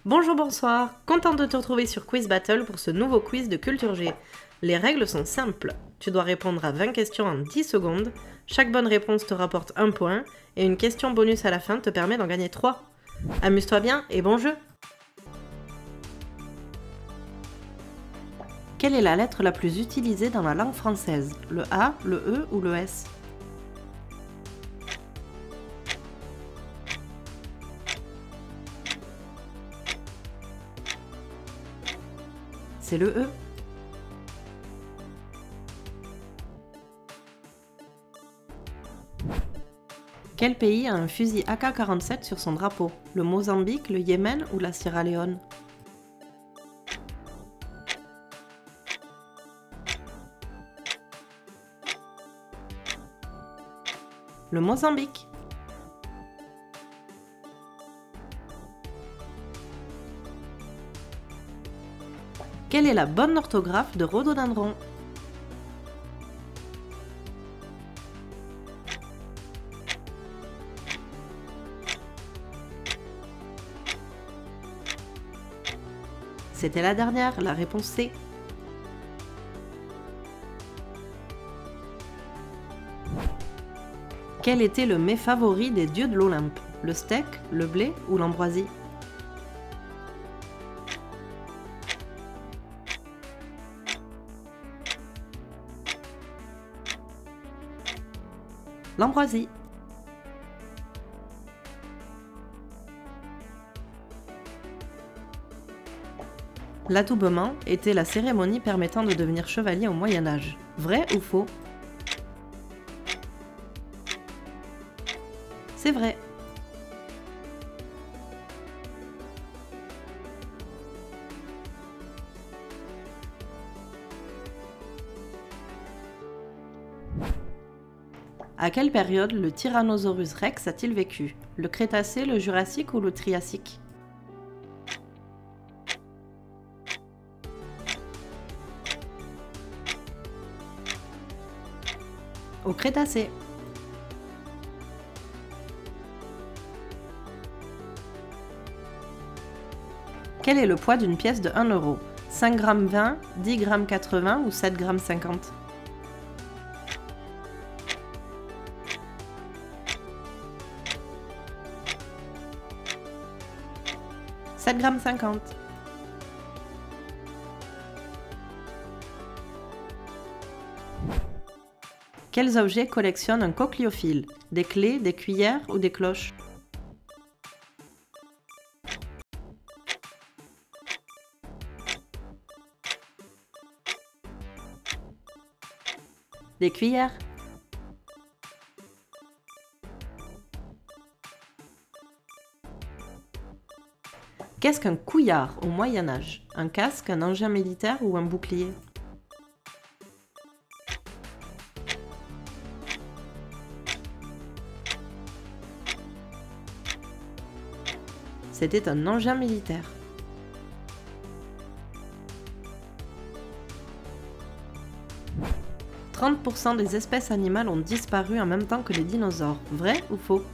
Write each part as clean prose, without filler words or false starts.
Bonjour, bonsoir, contente de te retrouver sur Quiz Battle pour ce nouveau quiz de Culture G. Les règles sont simples, tu dois répondre à 20 questions en 10 secondes, chaque bonne réponse te rapporte 1 point, et une question bonus à la fin te permet d'en gagner 3. Amuse-toi bien et bon jeu! Quelle est la lettre la plus utilisée dans la langue française? Le A, le E ou le S? C'est le E. Quel pays a un fusil AK-47 sur son drapeau? Le Mozambique, le Yémen ou la Sierra Leone? Le Mozambique. Quelle est la bonne orthographe de rhododendron? C'était la dernière, la réponse C. Quel était le mets favori des dieux de l'Olympe? Le steak, le blé ou l'ambroisie? L'ambroisie. L'adoubement était la cérémonie permettant de devenir chevalier au Moyen Âge. Vrai ou faux? C'est vrai. À quelle période le Tyrannosaurus rex a-t-il vécu? Le Crétacé, le Jurassique ou le Triassique? Au Crétacé. Quel est le poids d'une pièce de 1 euro? 5 g 20, 10 g 80 ou 7 g 50? « 7 g 50. Quels objets collectionne un cochléophile? Des clés, des cuillères ou des cloches? Des cuillères. Qu'est-ce qu'un couillard au Moyen Âge? Un casque, un engin militaire ou un bouclier? C'était un engin militaire. « 30% des espèces animales ont disparu en même temps que les dinosaures. Vrai ou faux?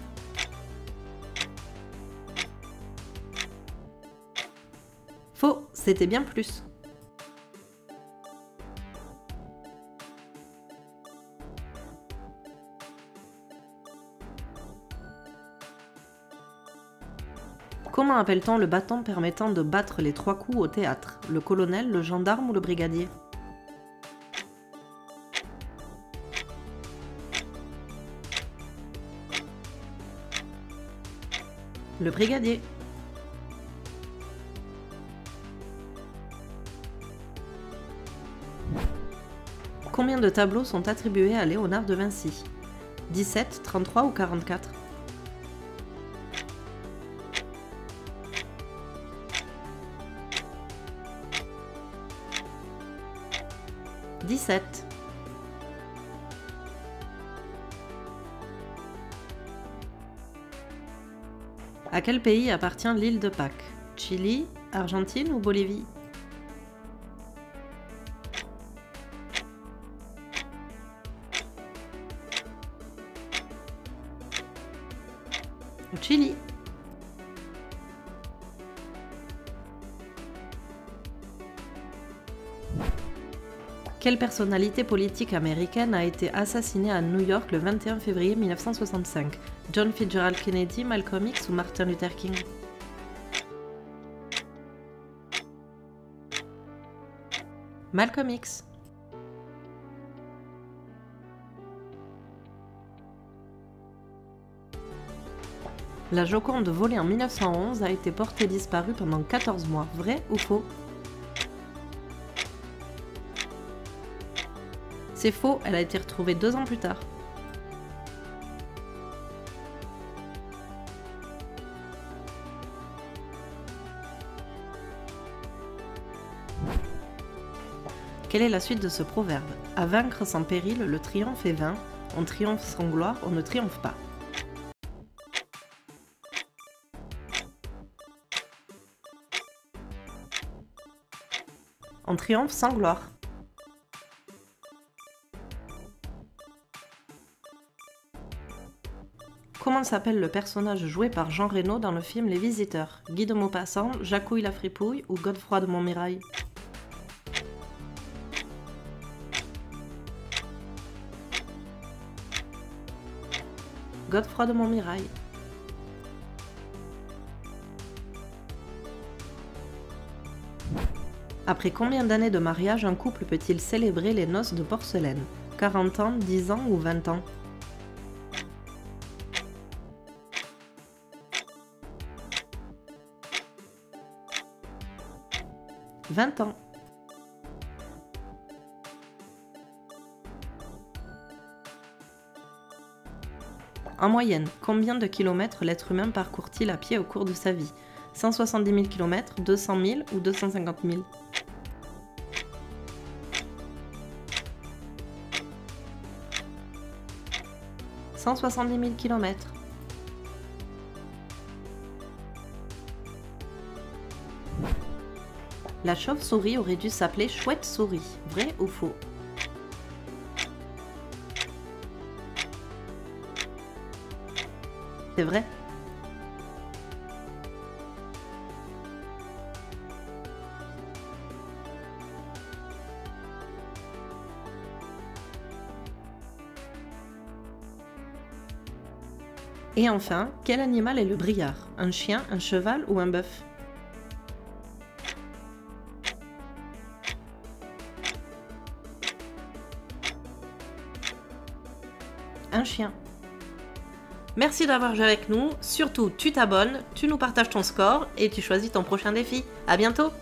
Faux, c'était bien plus. Comment appelle-t-on le bâton permettant de battre les 3 coups au théâtre? Le colonel, le gendarme ou le brigadier? Le brigadier. Combien de tableaux sont attribués à Léonard de Vinci? 17, 33 ou 44? « 17. » À quel pays appartient l'île de Pâques? Chili, Argentine ou Bolivie? Chili. Quelle personnalité politique américaine a été assassinée à New York le 21 février 1965 ? John Fitzgerald Kennedy, Malcolm X ou Martin Luther King ? Malcolm X. La Joconde volée en 1911 a été portée disparue pendant 14 mois. Vrai ou faux ? C'est faux, elle a été retrouvée 2 ans plus tard. Quelle est la suite de ce proverbe ? À vaincre sans péril, le triomphe est vain. On triomphe sans gloire, on ne triomphe pas. On triomphe sans gloire. Comment s'appelle le personnage joué par Jean Reno dans le film Les Visiteurs ? Guy de Maupassant, Jacouille la fripouille ou Godefroy de Montmirail ? Godefroy de Montmirail. Après combien d'années de mariage un couple peut-il célébrer les noces de porcelaine ? 40 ans, 10 ans ou 20 ans ? 20 ans. En moyenne, combien de kilomètres l'être humain parcourt-il à pied au cours de sa vie ? 170 000 km, 200 000 ou 250 000 ? 170 000 km. La chauve-souris aurait dû s'appeler chouette-souris. Vrai ou faux ? C'est vrai. Et enfin, quel animal est le briard ? Un chien, un cheval ou un bœuf ? Un chien. Merci d'avoir joué avec nous. Surtout, tu t'abonnes, tu nous partages ton score et tu choisis ton prochain défi. À bientôt!